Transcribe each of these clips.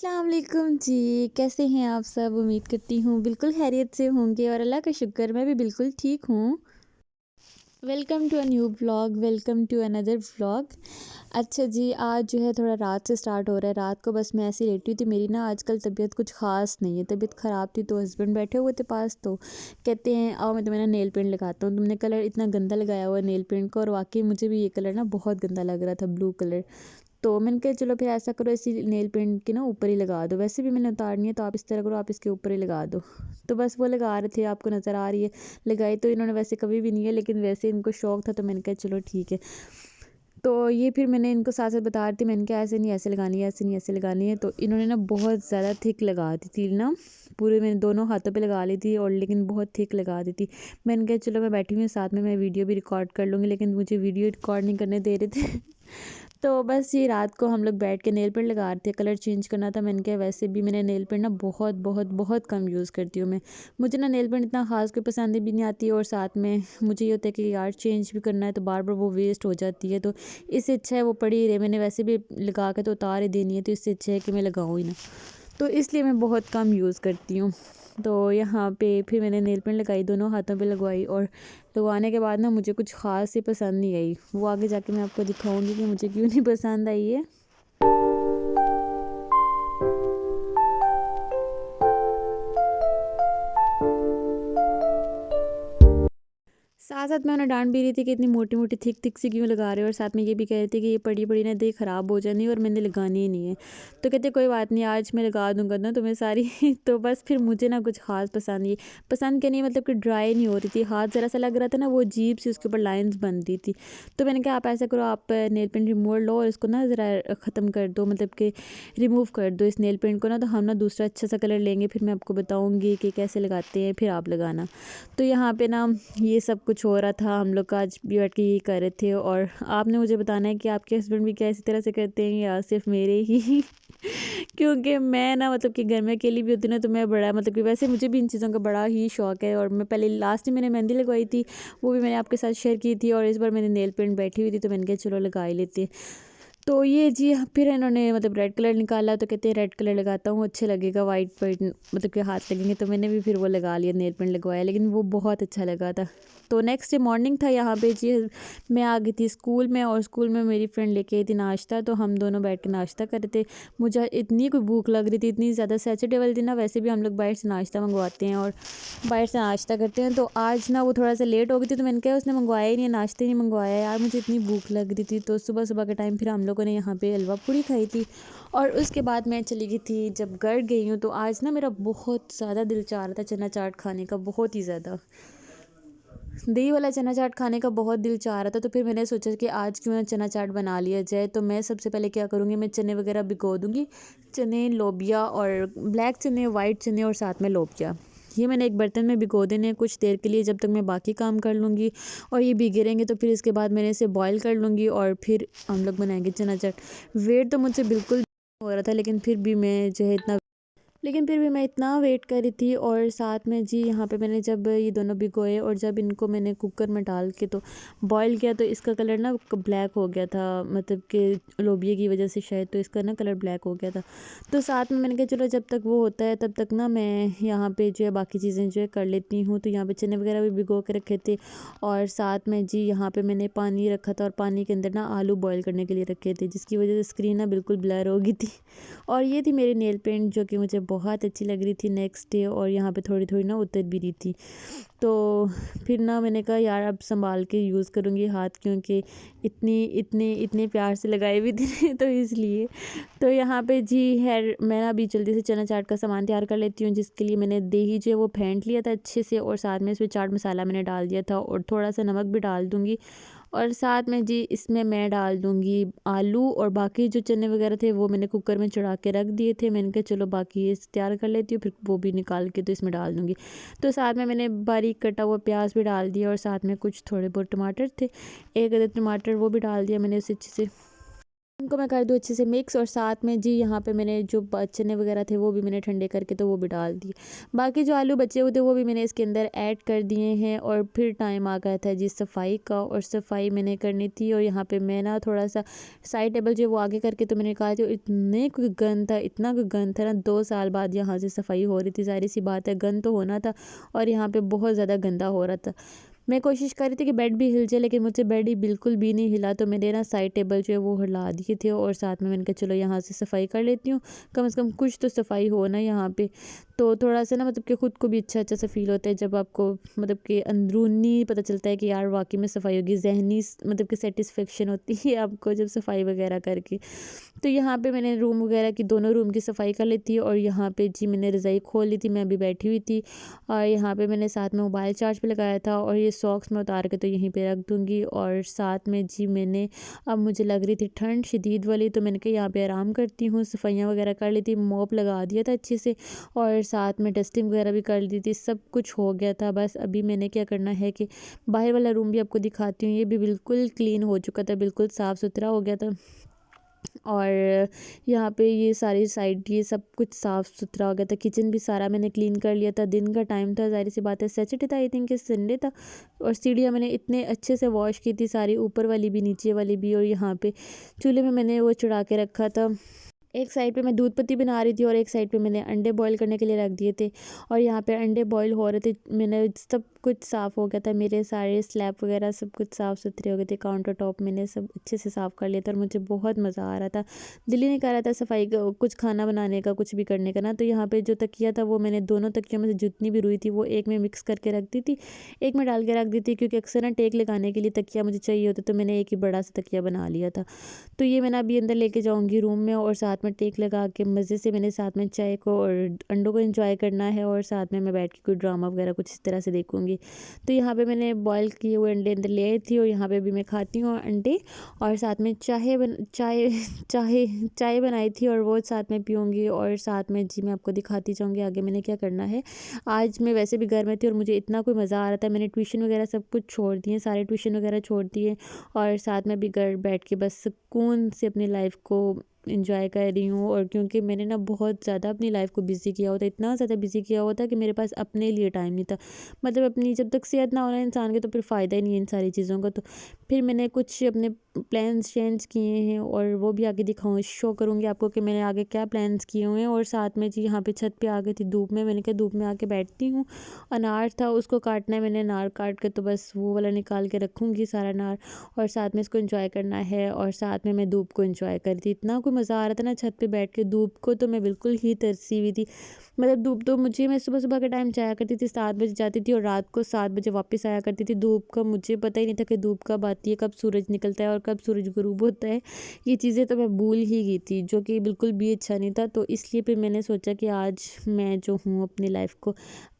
अस्सलाम वालेकुम जी। कैसे हैं आप सब? उम्मीद करती हूँ बिल्कुल खैरियत से होंगे और अल्लाह का शुक्र मैं भी बिल्कुल ठीक हूँ। Welcome to a new vlog, welcome to another vlog. अच्छा जी, आज जो है थोड़ा रात से स्टार्ट हो रहा है। रात को बस मैं ऐसे ही लेटी हुई थी। मेरी ना आजकल तबीयत कुछ ख़ास नहीं है, तबीयत ख़राब थी तो हस्बैंड बैठे हुए थे पास, तो कहते हैं आओ मैं तुम्हें ना नेल पेंट लगाता हूँ। तुमने कलर इतना गंदा लगाया हुआ है नेल पेंट को, और वाकई मुझे भी ये कलर ना बहुत गंदा लग रहा था, ब्लू कलर। तो मैंने कहा चलो फिर ऐसा करो, इसी नेल पेंट के ना ऊपर ही लगा दो। वैसे भी मैंने उतारनी है तो आप इस तरह करो, आप इसके ऊपर ही लगा दो। तो बस वो लगा रहे थे, आपको नज़र आ रही है। लगाई तो इन्होंने वैसे कभी भी नहीं है, लेकिन वैसे इनको शौक था तो मैंने कहा चलो ठीक है। तो ये फिर मैंने इनको साथ साथ बता रही थी, मैंने कहा ऐसे नहीं ऐसे लगानी है, ऐसे नहीं ऐसे लगानी है। तो इन्होंने ना बहुत ज़्यादा थिक लगा दी थी ना, पूरे मैंने दोनों हाथों पे लगा ली थी, और लेकिन बहुत थिक लगा दी थी। मैंने कहा चलो मैं बैठी हुई हूँ साथ में, मैं वीडियो भी रिकॉर्ड कर लूँगी, लेकिन मुझे वीडियो रिकॉर्ड नहीं करने दे रहे थे। तो बस ये रात को हम लोग बैठ के नेल पेंट लगा रहे थे, कलर चेंज करना था। मैंने कहा वैसे भी मैंने नेल पेंट ना बहुत बहुत बहुत कम यूज़ करती हूँ मैं। मुझे ना नेल पेंट इतना ख़ास कोई पसंद भी नहीं आती, और साथ में मुझे ये होता है कि यार चेंज भी करना है तो बार बार वो वेस्ट हो जाती है। तो इससे अच्छा है वो पड़ी ही रहे, मैंने वैसे भी लगा के तो उतार ही देनी है, तो इससे अच्छा है कि मैं लगाऊँ ही ना। तो इसलिए मैं बहुत कम यूज़ करती हूँ। तो यहाँ पे फिर मैंने नेल पेंट लगाई, दोनों हाथों पे लगवाई, और लगवाने के बाद ना मुझे कुछ ख़ास ही पसंद नहीं आई। वो आगे जाके मैं आपको दिखाऊंगी कि मुझे क्यों नहीं पसंद आई है। साथ साथ मैं उन्हें डांट भी रही थी कि इतनी मोटी मोटी थिक थिक सी क्यों लगा रहे हो, और साथ में ये भी कह रही थी कि ये पड़ी पड़ी ना दे ख़राब हो जानी, और मैंने लगानी ही नहीं है। तो कहते कोई बात नहीं, आज मैं लगा दूंगा ना तुम्हें सारी। तो बस फिर मुझे ना कुछ ख़ास पसंद नहीं, पसंद के नहीं मतलब कि ड्राई नहीं हो रही थी, हाथ ज़रा सा लग रहा था ना, वो अजीब सी उसके ऊपर लाइन्स बन रही थी। तो मैंने कहा आप ऐसा करो, आप नेल पेंट रिमूवर लो और इसको ना ज़रा ख़त्म कर दो, मतलब कि रिमूव कर दो इस नेल पेंट को ना, तो हम ना दूसरा अच्छा सा कलर लेंगे, फिर मैं आपको बताऊँगी कि कैसे लगाते हैं, फिर आप लगाना। तो यहाँ पे ना ये सब कुछ हो रहा था, हम लोग आज भी बैठ के ये कर रहे थे। और आपने मुझे बताना है कि आपके हस्बैंड भी क्या इसी तरह से करते हैं या सिर्फ मेरे ही? क्योंकि मैं ना मतलब कि घर में अकेली भी होती ना, तो मैं बड़ा मतलब कि वैसे मुझे भी इन चीज़ों का बड़ा ही शौक है। और मैं पहले लास्ट में मैंने मेहंदी लगवाई थी, वो भी मैंने आपके साथ शेयर की थी, और इस बार मैंने नेल पेंट बैठी हुई थी तो मैंने कहा चलो लगा ही लेते हैं। तो ये जी फिर इन्होंने मतलब रेड कलर निकाला, तो कहते हैं रेड कलर लगाता हूँ अच्छे लगेगा, वाइट वाइट मतलब कि हाथ लगेंगे। तो मैंने भी फिर वो लगा लिया, नेल पेंट लगवाया, लेकिन वो बहुत अच्छा लगा था। तो नेक्स्ट डे मॉर्निंग था, यहाँ पे जी मैं आ गई थी स्कूल में, और स्कूल में मेरी फ्रेंड लेके आई थी नाश्ता, तो हम दोनों बैठ के नाश्ता कर रहे थे। मुझे इतनी कोई भूख लग रही थी, इतनी ज़्यादा, सैटरडे वाले दिन ना वैसे भी हम लोग बाहर से नाश्ता मंगवाते हैं और बाहर से नाश्ता करते हैं। तो आज ना वो थोड़ा सा लेट हो गई थी, तो मैंने कहा उसने मंगवाया ही नहीं, नाश्ते नहीं मंगवाया यार, मुझे इतनी भूख लग रही थी। तो सुबह सुबह के टाइम फिर हम लोगों ने यहाँ पे हलवा पूड़ी खाई थी, और उसके बाद मैं चली गई थी जब घर गई हूँ, तो आज ना मेरा बहुत ज़्यादा दिल चाह रहा था चना चाट खाने का, बहुत ही ज़्यादा दही वाला चना चाट खाने का बहुत दिल चाह रहा था। तो फिर मैंने सोचा कि आज क्यों ना चना चाट बना लिया जाए। तो मैं सबसे पहले क्या करूँगी, मैं चने वगैरह भिगो दूँगी, चने, लोबिया, और ब्लैक चने, वाइट चने, और साथ में लोबिया, ये मैंने एक बर्तन में भिगो देने हैं कुछ देर के लिए, जब तक मैं बाकी काम कर लूँगी। और ये भीगे रहेंगे तो फिर इसके बाद मैंने इसे बॉईल कर लूँगी, और फिर हम लोग बनाएंगे चना चाट। वेट तो मुझसे बिल्कुल हो रहा था, लेकिन फिर भी मैं इतना वेट कर रही थी। और साथ में जी यहाँ पे मैंने जब ये दोनों भिगोए, और जब इनको मैंने कुकर में डाल के तो बॉईल किया, तो इसका कलर ना ब्लैक हो गया था, मतलब कि लोबिया की वजह से शायद, तो इसका ना कलर ब्लैक हो गया था। तो साथ में मैंने कहा चलो जब तक वो होता है तब तक ना मैं यहाँ पे जो है बाकी चीज़ें जो है कर लेती हूँ। तो यहाँ पे चने वगैरह भी भिगो के रखे थे, और साथ में जी यहाँ पे मैंने पानी रखा था, और पानी के अंदर ना आलू बॉईल करने के लिए रखे थे, जिसकी वजह से स्क्रीन ना बिल्कुल ब्लर हो गई थी। और ये थी मेरी नेल पेंट, जो कि मुझे बहुत अच्छी लग रही थी नेक्स्ट डे, और यहाँ पे थोड़ी थोड़ी ना उतर भी रही थी। तो फिर ना मैंने कहा यार अब संभाल के यूज़ करूँगी हाथ, क्योंकि इतनी इतने इतने प्यार से लगाए भी थे। तो इसलिए तो यहाँ पे जी है, मैं ना अभी जल्दी से चना चाट का सामान तैयार कर लेती हूँ, जिसके लिए मैंने दही जो है वो फेंट लिया था अच्छे से, और साथ में इसमें चाट मसाला मैंने डाल दिया था, और थोड़ा सा नमक भी डाल दूँगी। और साथ में जी इसमें मैं डाल दूँगी आलू, और बाकी जो चने वगैरह थे वो मैंने कुकर में चढ़ा के रख दिए थे। मैंने कहा चलो बाकी ये तैयार कर लेती हूँ, फिर वो भी निकाल के तो इसमें डाल दूँगी। तो साथ में मैंने बारीक कटा हुआ प्याज भी डाल दिया, और साथ में कुछ थोड़े बहुत टमाटर थे, एक आधा टमाटर वो भी डाल दिया मैंने उसे अच्छे से इनको मैं कर दूँ अच्छे से मिक्स, और साथ में जी यहाँ पे मैंने जो चने वगैरह थे वो भी मैंने ठंडे करके तो वो भी डाल दिए। बाकी जो आलू बचे हुए थे वो भी मैंने इसके अंदर ऐड कर दिए हैं, और फिर टाइम आ गया था जी सफाई का, और सफाई मैंने करनी थी। और यहाँ पे मैं ना थोड़ा सा साइड टेबल जो वो आगे करके तो मैंने कहा जो इतने कोई गंद था, इतना कोई गंद था ना, 2 साल बाद यहाँ से सफाई हो रही थी, ज़ाहिर सी बात है गंद तो होना था, और यहाँ पे बहुत ज़्यादा गंदा हो रहा था। मैं कोशिश कर रही थी कि बेड भी हिल जाए, लेकिन मुझसे बेड ही बिल्कुल भी नहीं हिला, तो मैंने ना साइड टेबल जो है वो हिला दिए थे, और साथ में मैंने कहा चलो यहाँ से सफाई कर लेती हूँ, कम से कम कुछ तो सफाई हो ना यहाँ पे। तो थोड़ा सा ना मतलब कि ख़ुद को भी अच्छा अच्छा सा फील होता है जब आपको मतलब कि अंदरूनी पता चलता है कि यार वाकई में सफाई होगी, जहनी मतलब कि सेटिस्फेक्शन होती है आपको जब सफाई वगैरह करके। तो यहाँ पे मैंने रूम वगैरह की, दोनों रूम की सफाई कर ली थी, और यहाँ पे जी मैंने रज़ाई खोल ली थी, मैं अभी बैठी हुई थी, और यहाँ पे मैंने साथ में मोबाइल चार्ज पे लगाया था, और ये सॉक्स मैं उतार के तो यहीं पे रख दूँगी। और साथ में जी मैंने, अब मुझे लग रही थी ठंड शदीद वाली, तो मैंने कहा यहाँ पे आराम करती हूँ, सफाइयाँ वगैरह कर ली थी, मॉप लगा दिया था अच्छे से, और साथ में डस्टिंग वगैरह भी कर ली थी, सब कुछ हो गया था। बस अभी मैंने क्या करना है कि बाहर वाला रूम भी आपको दिखाती हूँ, ये भी बिल्कुल क्लीन हो चुका था, बिल्कुल साफ़ सुथरा हो गया था। और यहाँ पे ये सारी साइड ये सब कुछ साफ़ सुथरा हो गया था, किचन भी सारा मैंने क्लीन कर लिया था। दिन का टाइम था, ज़ाहिर सी बात है सैटरडे था, आई थिंक कि संडे था। और सीढ़ियाँ मैंने इतने अच्छे से वॉश की थी सारी, ऊपर वाली भी नीचे वाली भी, और यहाँ पे चूल्हे में मैंने वो चढ़ा के रखा था। एक साइड पे मैं दूध पत्ती बना रही थी, और एक साइड पे मैंने अंडे बॉईल करने के लिए रख दिए थे, और यहाँ पे अंडे बॉईल हो रहे थे। मैंने सब कुछ साफ़ हो गया था, मेरे सारे स्लैब वगैरह सब कुछ साफ़ सुथरे हो गए थे, काउंटर टॉप मैंने सब अच्छे से साफ़ कर लिया था, और मुझे बहुत मज़ा आ रहा था। दिल ही नहीं कर रहा था सफाई का, कुछ खाना बनाने का, कुछ भी करने का ना। तो यहाँ पे जो तकिया था वो मैंने दोनों तकियों में से जितनी भी रुई थी वो एक में मिक्स करके रख दी थी, एक में डाल के रख दी थी, क्योंकि अक्सर ना टेक लगाने के लिए तकिया मुझे चाहिए होता, तो मैंने एक ही बड़ा सा तकिया बना लिया था। तो ये मैंने अभी अंदर लेके जाऊँगी रूम में, और साथ में टेक लगा के मज़े से मैंने साथ में चाय को और अंडों को एंजॉय करना है, और साथ में मैं बैठ के कोई ड्रामा वगैरह कुछ इस तरह से देखूँगी। तो यहाँ पे मैंने बॉयल किए हुए अंडे अंदर ले आई थी, और यहाँ पे भी मैं खाती हूँ अंडे, और साथ में चाय चाय चाय बनाई थी, और वो साथ में पीऊँगी। और साथ में जी मैं आपको दिखाती जाऊँगी आगे मैंने क्या करना है। आज मैं वैसे भी घर में थी, और मुझे इतना कोई मज़ा आ रहा था, मैंने ट्यूशन वगैरह सब कुछ छोड़ दिए, सारे ट्यूशन वगैरह छोड़ दिए, और साथ में भी घर बैठ के बस सुकून से अपनी लाइफ को इंजॉय कर रही हूँ। और क्योंकि मैंने ना बहुत ज़्यादा अपनी लाइफ को बिज़ी किया होता, इतना ज़्यादा बिज़ी किया हुआ था कि मेरे पास अपने लिए टाइम नहीं था। मतलब अपनी जब तक सेहत ना हो ना इंसान के, तो फिर फ़ायदा ही नहीं है इन सारी चीज़ों का। तो फिर मैंने कुछ अपने प्लान्स चेंज किए हैं, और वो भी आगे दिखाऊँ शो करूँगी आपको कि मैंने आगे क्या प्लान्स किए हुए हैं। और साथ में जी यहाँ पे छत पे आ गई थी धूप में, मैंने कहा धूप में आके बैठती हूँ। अनार था उसको काटना है, मैंने अनार काट के तो बस वो वाला निकाल के रखूँगी सारा अनार, और साथ में इसको एंजॉय करना है। और साथ में मैं धूप को एंजॉय कर रही थी, इतना कोई मज़ा आ रहा था ना छत पे बैठ के, धूप को तो मैं बिल्कुल ही तरसी हुई थी। मतलब धूप तो मुझे, मैं सुबह सुबह के टाइम जाया करती थी, 7 बजे जाती थी, और रात को 7 बजे वापस आया करती थी। धूप का मुझे पता ही नहीं था कि धूप कब आती है, कब सूरज निकलता है, और कब सूरज गुरूब होता है। ये चीज़ें तो मैं भूल ही गई थी, जो कि बिल्कुल भी अच्छा नहीं था। तो इसलिए फिर मैंने सोचा कि आज मैं जो हूँ अपनी लाइफ को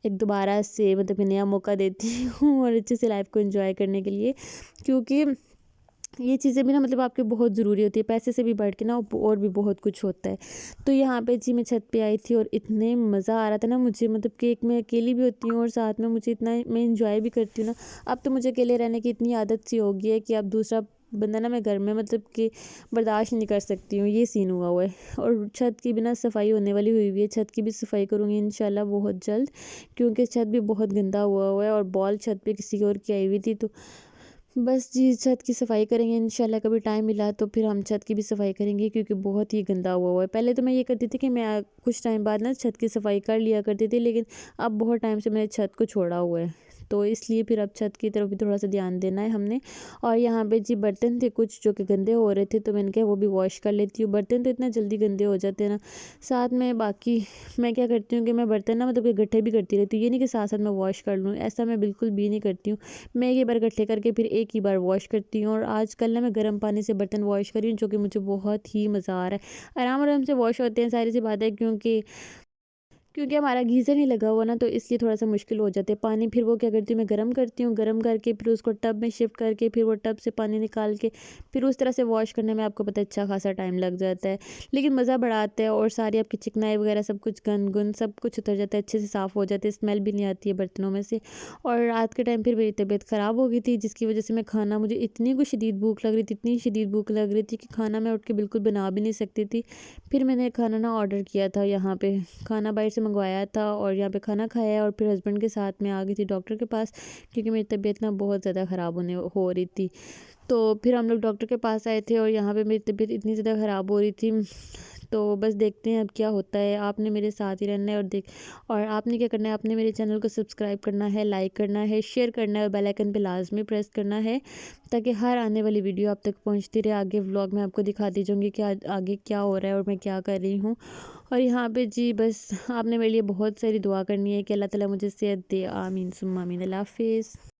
एक दोबारा से मतलब कि नया मौका देती हूँ, और अच्छे से लाइफ को एंजॉय करने के लिए, क्योंकि ये चीज़ें भी ना मतलब आपके बहुत ज़रूरी होती है, पैसे से भी बढ़ के ना और भी बहुत कुछ होता है। तो यहाँ पे जी मैं छत पे आई थी, और इतने मज़ा आ रहा था ना मुझे, मतलब कि एक मैं अकेली भी होती हूँ, और साथ में मुझे इतना मैं इंजॉय भी करती हूँ ना। अब तो मुझे अकेले रहने की इतनी आदत सी हो गई है कि अब दूसरा बंदा ना मैं घर में मतलब कि बर्दाश्त नहीं कर सकती हूँ, ये सीन हुआ है। और छत की भी ना सफाई होने वाली हुई हुई है, छत की भी सफाई करूँगी इंशाल्लाह बहुत जल्द, क्योंकि छत भी बहुत गंदा हुआ है, और बॉल छत पे किसी और की आई हुई थी। तो बस जी छत की सफाई करेंगे इंशाल्लाह, कभी टाइम मिला तो फिर हम छत की भी सफाई करेंगे, क्योंकि बहुत ही गंदा हुआ है। पहले तो मैं ये करती थी कि मैं कुछ टाइम बाद ना छत की सफाई कर लिया करती थी, लेकिन अब बहुत टाइम से मैंने छत को छोड़ा हुआ है, तो इसलिए फिर अब छत की तरफ भी थोड़ा सा ध्यान देना है हमने। और यहाँ पे जी बर्तन थे कुछ जो कि गंदे हो रहे थे, तो मैंने कहा वो भी वॉश कर लेती हूँ। बर्तन तो इतना जल्दी गंदे हो जाते हैं ना। साथ में बाकी मैं क्या करती हूँ कि मैं बर्तन ना मतलब कि इकट्ठे भी करती रहती हूँ, ये नहीं कि साथ साथ मैं वॉश कर लूँ, ऐसा मैं बिल्कुल भी नहीं करती हूँ। मैं एक ही बार इकट्ठे करके फिर एक ही बार वॉश करती हूँ। और आजकल ना मैं गर्म पानी से बर्तन वॉश कर रही हूँ, जो कि मुझे बहुत ही मज़ा आ रहा है। आराम आराम से वॉश होते हैं, सारी सी बात है, क्योंकि क्योंकि हमारा गीज़र नहीं लगा हुआ ना, तो इसलिए थोड़ा सा मुश्किल हो जाता है। पानी फिर वो क्या करती हूँ मैं, गर्म करती हूँ, गर्म करके फिर उसको टब में शिफ्ट करके फिर वो टब से पानी निकाल के फिर उस तरह से वॉश करने में आपको पता है अच्छा खासा टाइम लग जाता है, लेकिन मज़ा बड़ा आता है। और सारी आपकी चिकनाई वगैरह सब कुछ गंद गुंद सब कुछ उतर जाता है, अच्छे से साफ़ हो जाते हैं, स्मेल भी नहीं आती है बर्तनों में से। और रात के टाइम फिर मेरी तबीयत ख़राब हो गई थी, जिसकी वजह से मैं खाना, मुझे इतनी कुछ शदीद भूख लग रही थी, इतनी शदीद भूख लग रही थी कि खाना मैं उठ के बिल्कुल बना भी नहीं सकती थी। फिर मैंने खाना ना ऑर्डर किया था, यहाँ पे खाना बाहर से मंगवाया था और यहाँ पे खाना खाया। और फिर हस्बैंड के साथ में आ गई थी डॉक्टर के पास, क्योंकि मेरी तबीयत ना बहुत ज़्यादा ख़राब होने हो रही थी। तो फिर हम लोग डॉक्टर के पास आए थे और यहाँ पे मेरी तबीयत इतनी ज़्यादा ख़राब हो रही थी। तो बस देखते हैं अब क्या होता है। आपने मेरे साथ ही रहना है और आपने क्या करना है, आपने मेरे चैनल को सब्सक्राइब करना है, लाइक करना है, शेयर करना है और बेल आइकन पे लाजमी प्रेस करना है, ताकि हर आने वाली वीडियो आप तक पहुंचती रहे। आगे व्लॉग में आपको दिखाती जाऊँगी कि आगे क्या हो रहा है और मैं क्या कर रही हूँ। और यहाँ पे जी बस आपने मेरे लिए बहुत सारी दुआ करनी है कि अल्लाह ताला मुझे सेहत दे। आमीन सुम्मा आमीन। अल्लाह हाफिज़।